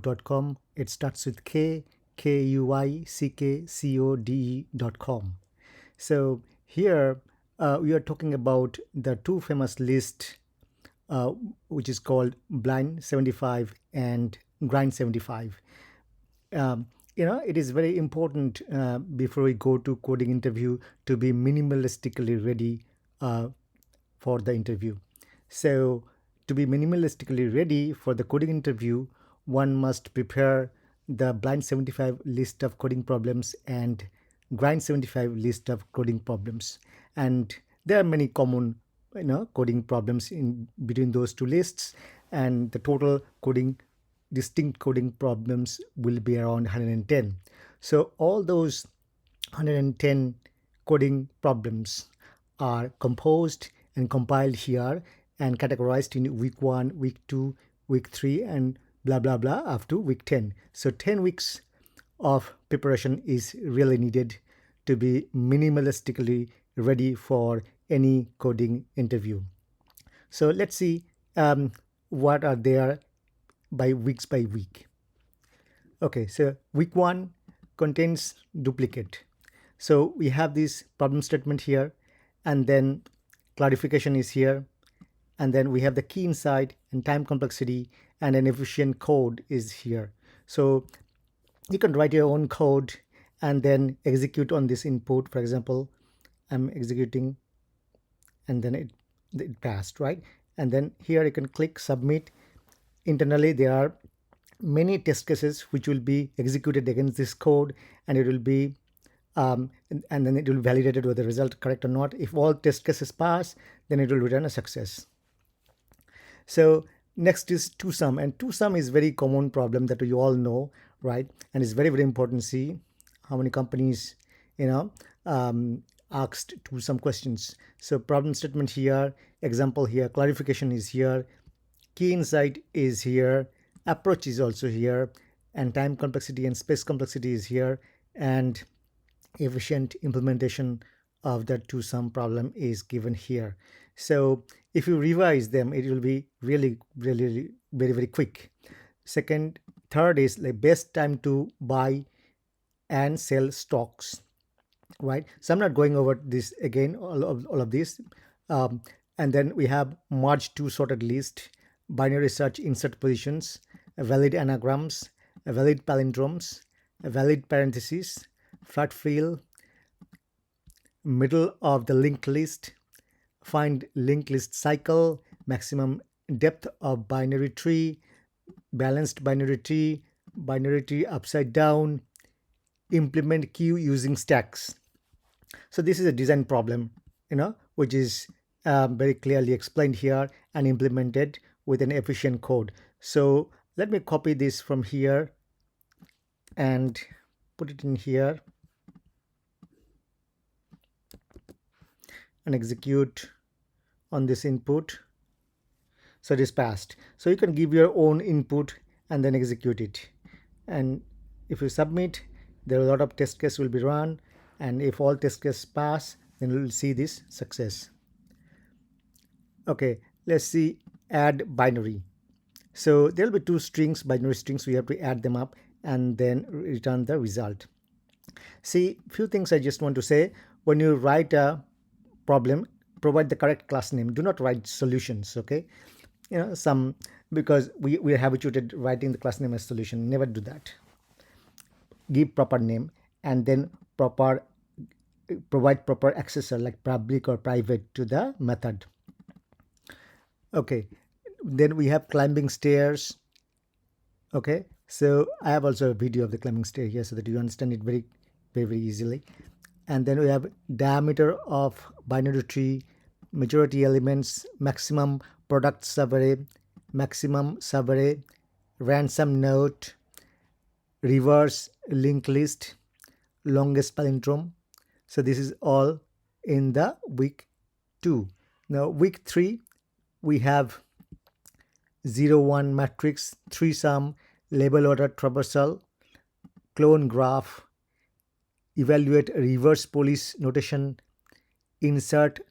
catagorised.com. It starts with K, KUICKCODE.com. So here we are talking about the two famous lists, which is called Blind 75 and Grind 75. It is very important before we go to coding interview to be minimalistically ready for the interview. So to be minimalistically ready for the coding interview, one must prepare the Blind 75 list of coding problems and Grind 75 list of coding problems. And there are many common coding problems in between those two lists, and the total distinct coding problems will be around 110. So all those 110 coding problems are composed and compiled here and categorized in week 1, week 2, week 3, and blah blah blah up to week 10. So 10 weeks of preparation is really needed to be minimalistically ready for any coding interview. So let's see what are there by week. Okay, so week 1 contains duplicate. So we have this problem statement here, and then clarification is here, and then we have the key insight and time complexity, and an efficient code is here. So you can write your own code and then execute on this input. For example, I'm executing, and then it passed, right? And then here you can click submit. Internally there are many test cases which will be executed against this code, and it will be and then it will be validated whether the result correct or not. If all test cases pass, then it will return a success. So next is two-sum, and two-sum is very common problem that you all know, right? And it's very, very important to see how many companies asked two-sum questions. So problem statement here, example here, clarification is here, key insight is here, approach is also here, and time complexity and space complexity is here, and efficient implementation of the two-sum problem is given here. So if you revise them, it will be really, really very, very quick. Third is like best time to buy and sell stocks, right? So I'm not going over this again, all of this. And then we have merge two sorted list, binary search insert positions, valid anagrams, valid palindromes, valid parentheses, flat fill, middle of the linked list, find linked list cycle, maximum depth of binary tree, balanced binary tree upside down, implement queue using stacks. So this is a design problem, which is very clearly explained here and implemented with an efficient code. So let me copy this from here and put it in here and execute on this input. So it is passed. So you can give your own input and then execute it. And if you submit, there are a lot of test cases will be run, and if all test cases pass, then you will see this success. Okay, let's see add binary. So there will be two strings, binary strings. We have to add them up and then return the result. See, few things I just want to say. When you write a problem, provide the correct class name. Do not write solutions, okay? Because we are habituated writing the class name as solution. Never do that. Give proper name, and then provide proper accessor like public or private to the method. Okay, then we have climbing stairs. Okay, so I have also a video of the climbing stair here so that you understand it very, very, very easily. And then we have diameter of binary tree, majority elements, maximum product subarray, maximum subarray, ransom note, reverse linked list, longest palindrome. So this is all in the week 2. Now week 3, we have 0-1 matrix, 3-sum, label order traversal, clone graph, evaluate reverse police notation, insert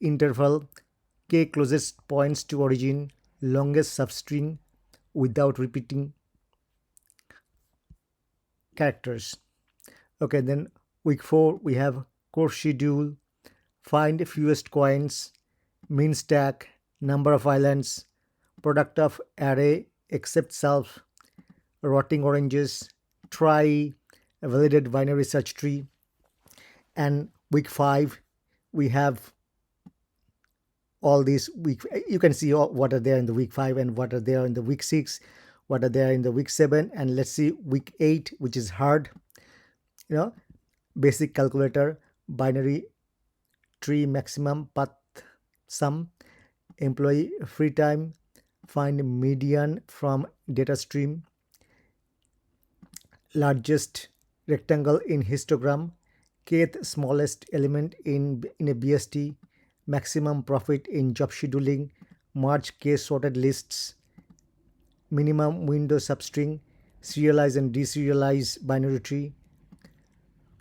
interval, k closest points to origin, longest substring without repeating characters. Okay, then week 4 we have course schedule, find fewest coins, mean stack, number of islands, product of array except self, rotting oranges, try, validate binary search tree. And week 5 we have all these week, you can see what are there in the week 5 and what are there in the week 6, what are there in the week 7. And let's see week 8, which is hard, you know, basic calculator, binary tree, maximum path sum, employee free time, find median from data stream, largest rectangle in histogram, kth smallest element in a BST, maximum profit in job scheduling, merge case sorted lists, minimum window substring, serialize and deserialize binary tree,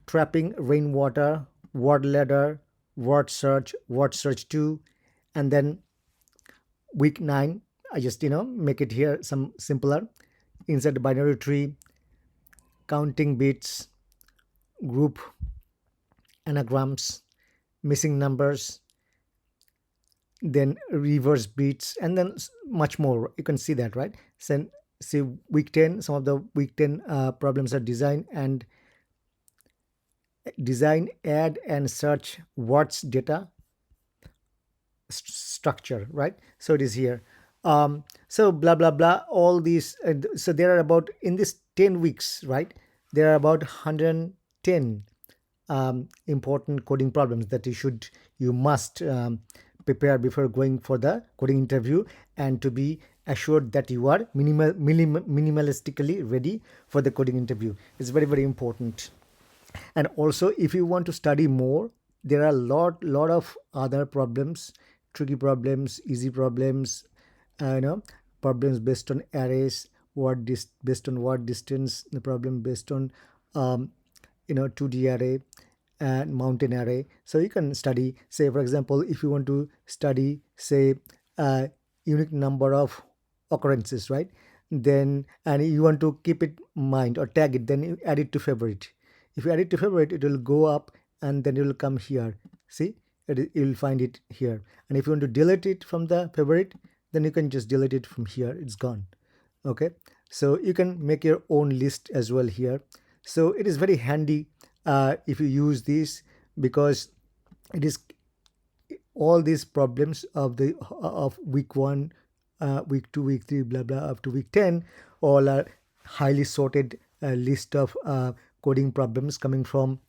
trapping rainwater, word ladder, word search 2. And then week 9, I just make it here some simpler, insert binary tree, counting bits, group anagrams, missing numbers, then reverse beats, and then much more. You can see that, right? So see week 10, some of the week 10 problems are design, add and search words data structure, right? So it is here. So blah blah blah, all these. So there are about, in this 10 weeks, right, there are about 110 important coding problems that you must prepare before going for the coding interview, and to be assured that you are minimalistically ready for the coding interview. It's very very important. And also, if you want to study more, there are a lot of other problems, tricky problems, easy problems, problems based on arrays, based on word distance, the problem based on 2D array and mountain array. So you can study, say for example, if you want to study, say, a unique number of occurrences, right? Then, and you want to keep it in mind or tag it, then you add it to favorite. If you add it to favorite, it will go up and then it will come here. See, you will find it here. And if you want to delete it from the favorite, then you can just delete it from here. It's gone. Okay, so you can make your own list as well here. So it is very handy if you use this, because it is all these problems of week 1, week 2, week 3, blah blah, up to week 10, all are highly sorted list of coding problems coming from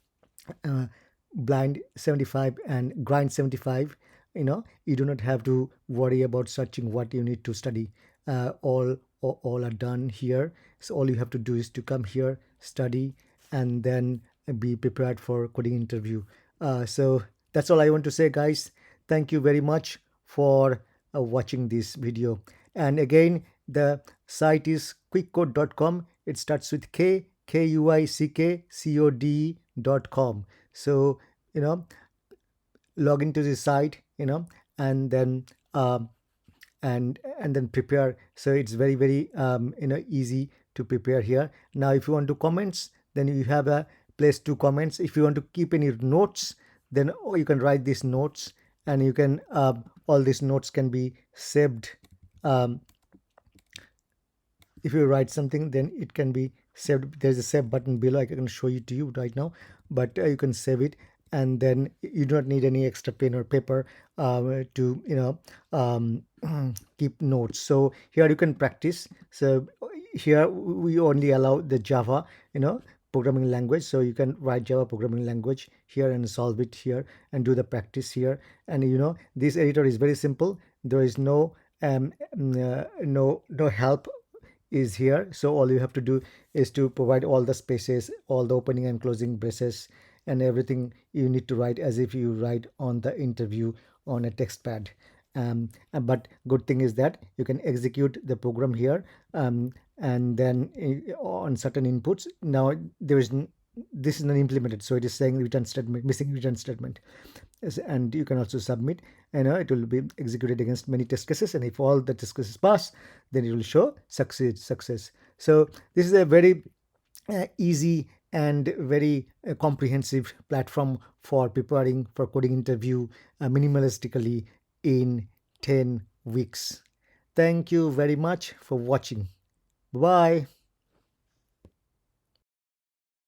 blind 75 and grind 75. You do not have to worry about searching what you need to study. All are done here. So all you have to do is to come here, study, and then be prepared for coding interview. So that's all I want to say, guys. Thank you very much for watching this video. And again, the site is quickcode.com. It starts with kuickcode.com. So log into the site, and then and then prepare. So it's very very easy to prepare here. Now if you want to comments, then you have a place to comments. If you want to keep any notes, then you can write these notes, and you can all these notes can be saved. If you write something, then it can be saved. There's a save button below. I can show it to you right now, but you can save it, and then you do not need any extra pen or paper to keep notes. So here you can practice. So here we only allow the Java programming language, so you can write Java programming language here and solve it here and do the practice here. And this editor is very simple. There is no help is here. So all you have to do is to provide all the spaces, all the opening and closing braces, and everything you need to write as if you write on the interview on a text pad. But good thing is that you can execute the program here, and then on certain inputs. Now this is not implemented, so it is saying return statement, missing return statement. and you can also submit, and it will be executed against many test cases, and if all the test cases pass, then it will show success. So this is a very easy and very comprehensive platform for preparing for coding interview minimalistically in 10 weeks. Thank you very much for watching. Bye.